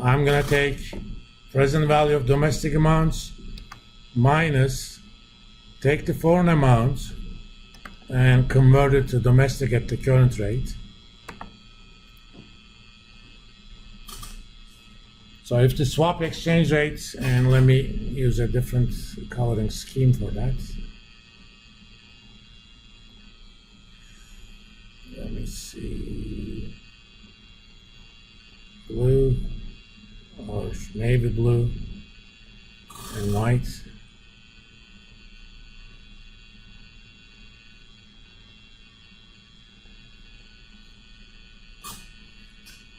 I'm gonna take present value of domestic amounts minus take the foreign amount and convert it to domestic at the current rate. So if the swap exchange rate, and let me use a different coloring scheme for that. Let me see, blue or navy blue and white.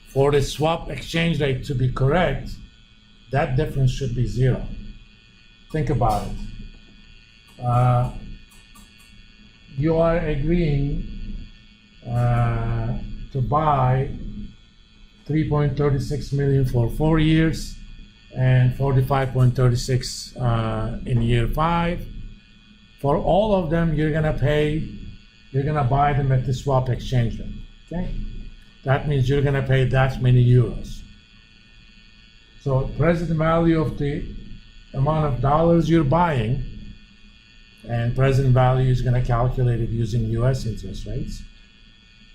For the swap exchange rate to be correct, that difference should be 0. Think about it. You are agreeing to buy 3.36 million for 4 years and 45.36 in year 5. For all of them, you're gonna buy them at the swap exchange rate, okay? That means you're gonna pay that many euros. So present value of the amount of dollars you're buying, and present value is gonna calculate it using US interest rates,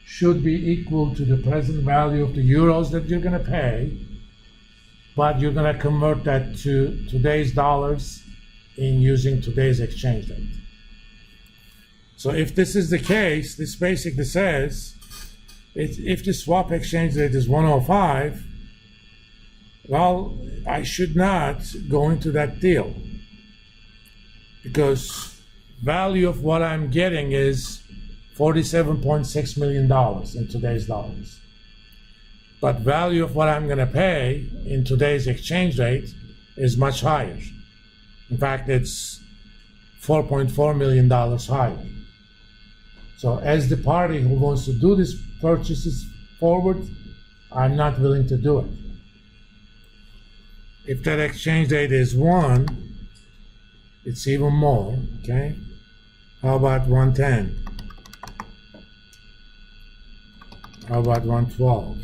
should be equal to the present value of the euros that you're gonna pay, but you're gonna convert that to today's dollars in using today's exchange rate. So if this is the case, this basically says, if the swap exchange rate is 105, well, I should not go into that deal, because value of what I'm getting is $47.6 million in today's dollars. But value of what I'm gonna pay in today's exchange rate is much higher. In fact, it's $4.4 million higher. So as the party who wants to do these purchases forward, I'm not willing to do it. If that exchange rate is 1, it's even more, okay? How about 110? How about 112?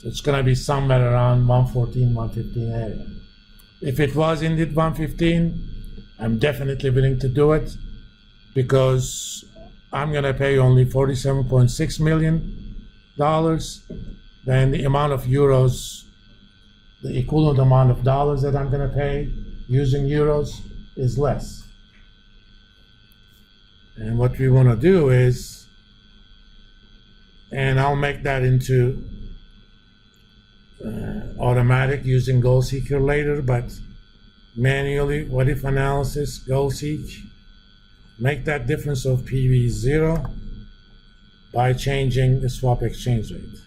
It's gonna be somewhere around 114, 115 area. If it was indeed 115, I'm definitely willing to do it, because I'm gonna pay only $47.6 million. Then the amount of euros, the equivalent amount of dollars that I'm gonna pay using euros is less. And what we wanna do is, and I'll make that into automatic using Goal Seeker later, but manually, what if analysis, Goal Seek, make that difference of PV 0 by changing the swap exchange rate.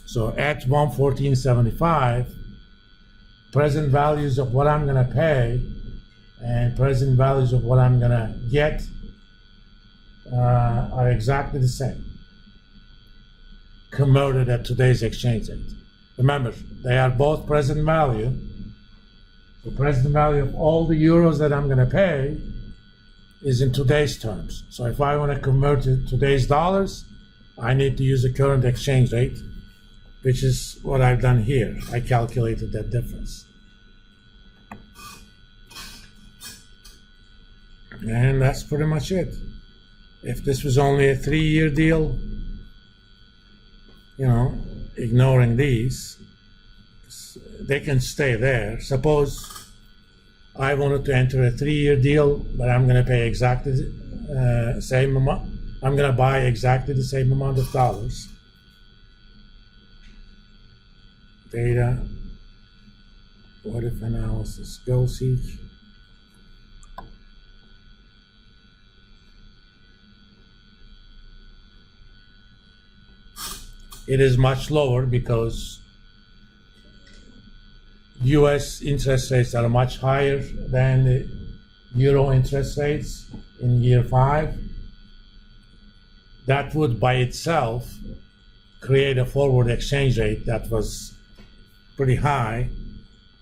So at 114.75, present values of what I'm gonna pay and present values of what I'm gonna get are exactly the same, converted at today's exchange rate. Remember, they are both present value. The present value of all the euros that I'm gonna pay is in today's terms. So if I wanna convert to today's dollars, I need to use the current exchange rate, which is what I've done here. I calculated that difference. And that's pretty much it. If this was only a 3-year deal, you know, ignoring these, they can stay there. Suppose I wanted to enter a 3-year deal, but I'm gonna pay exactly the same amount. I'm gonna buy exactly the same amount of dollars. Data, what if analysis, Goal Seek. It is much lower because US interest rates are much higher than the Euro interest rates in year 5. That would by itself create a forward exchange rate that was pretty high.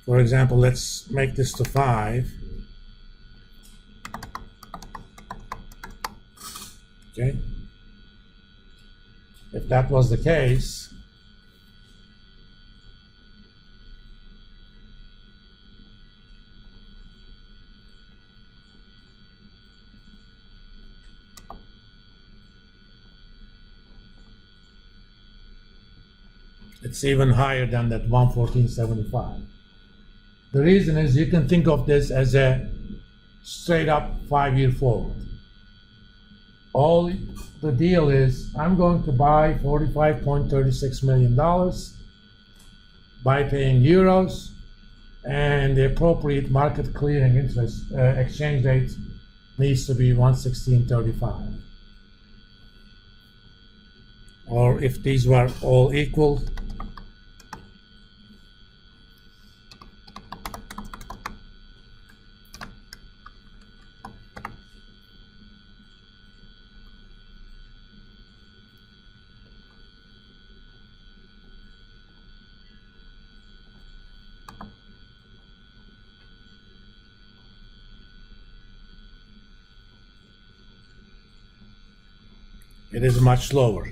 For example, let's make this to 5. Okay. if that was the case, it's even higher than that 114.75. The reason is you can think of this as a straight up 5-year forward. All the deal is I'm going to buy $45.36 million by paying euros, and the appropriate market clearing interest exchange rate needs to be 116.35. Or if these were all equal, it is much lower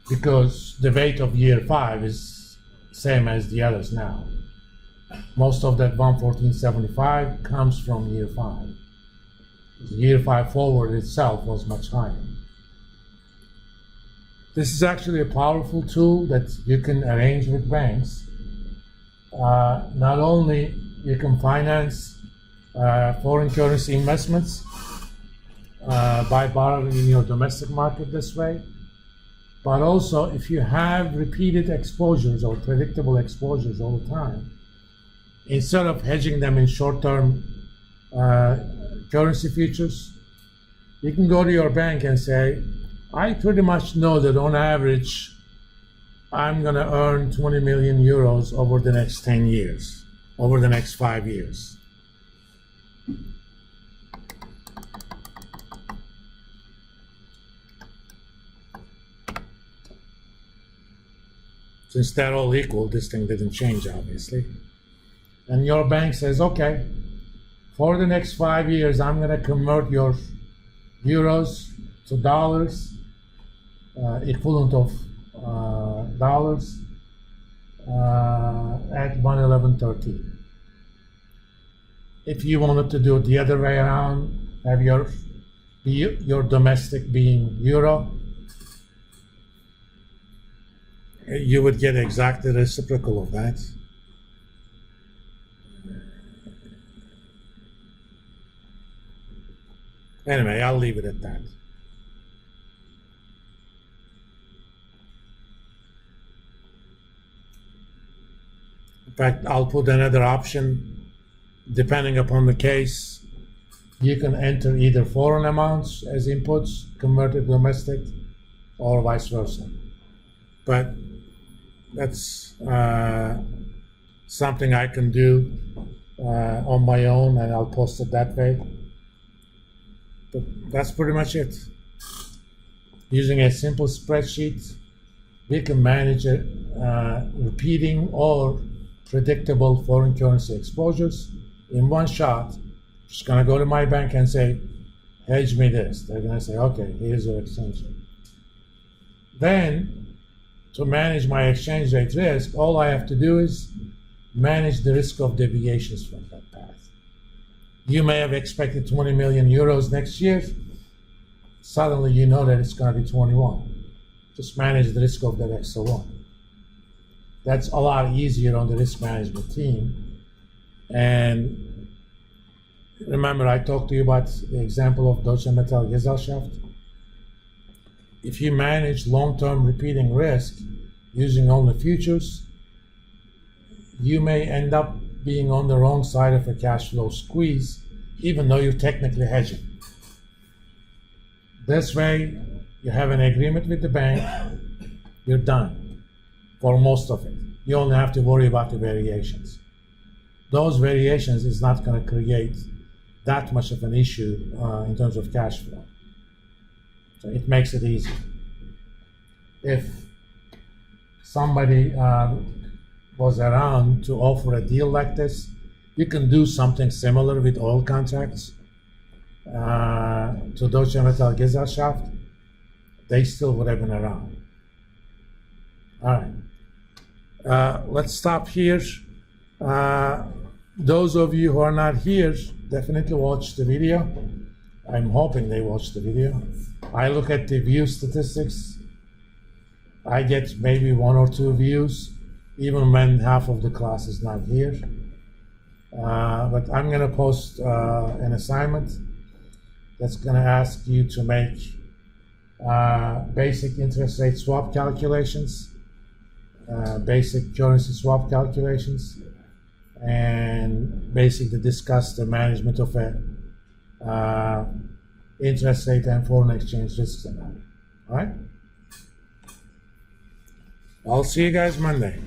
because the weight of year 5 is same as the others now. Most of that 114.75 comes from year 5. The year 5 forward itself was much higher. This is actually a powerful tool that you can arrange with banks. Not only you can finance foreign currency investments by borrowing in your domestic market this way, but also if you have repeated exposures or predictable exposures all the time, instead of hedging them in short-term currency futures, you can go to your bank and say, I pretty much know that on average I'm going to earn 20 million euros over the next 10 years, over the next 5 years. Since they're all equal, this thing didn't change, obviously. And your bank says, okay, for the next 5 years, I'm going to convert your euros to dollars, equivalent of dollars, at 111.13. If you wanted to do it the other way around, have your domestic being euro, you would get exactly the reciprocal of that. Anyway, I'll leave it at that. In fact, I'll put another option. Depending upon the case, you can enter either foreign amounts as inputs, converted domestic, or vice versa. But that's something I can do on my own, and I'll post it that way. But that's pretty much it. Using a simple spreadsheet, we can manage repeating or predictable foreign currency exposures in one shot. Just gonna go to my bank and say, hedge me this. They're gonna say, okay, here's your exchange rate. Then, to manage my exchange rate risk, all I have to do is manage the risk of deviations from that path. You may have expected 20 million euros next year. Suddenly you know that it's going to be 21. Just manage the risk of that extra one. That's a lot easier on the risk management team. And remember, I talked to you about the example of Deutsche Metall Gesellschaft. If you manage long-term repeating risk using only futures, you may end up being on the wrong side of a cash flow squeeze, even though you're technically hedging. This way, you have an agreement with the bank, you're done for most of it. You only have to worry about the variations. Those variations is not going to create that much of an issue in terms of cash flow. So it makes it easy. If somebody was around to offer a deal like this, you can do something similar with oil contracts to Deutsche Metall Gesellschaft. They still would have been around. All right. Let's stop here. Those of you who are not here, definitely watch the video. I'm hoping they watch the video. I look at the view statistics. I get maybe 1 or 2 views, even when half of the class is not here. But I'm gonna post an assignment that's gonna ask you to make basic interest rate swap calculations, basic currency swap calculations, and basically discuss the management of a interest rate and foreign exchange risks. All right? I'll see you guys Monday.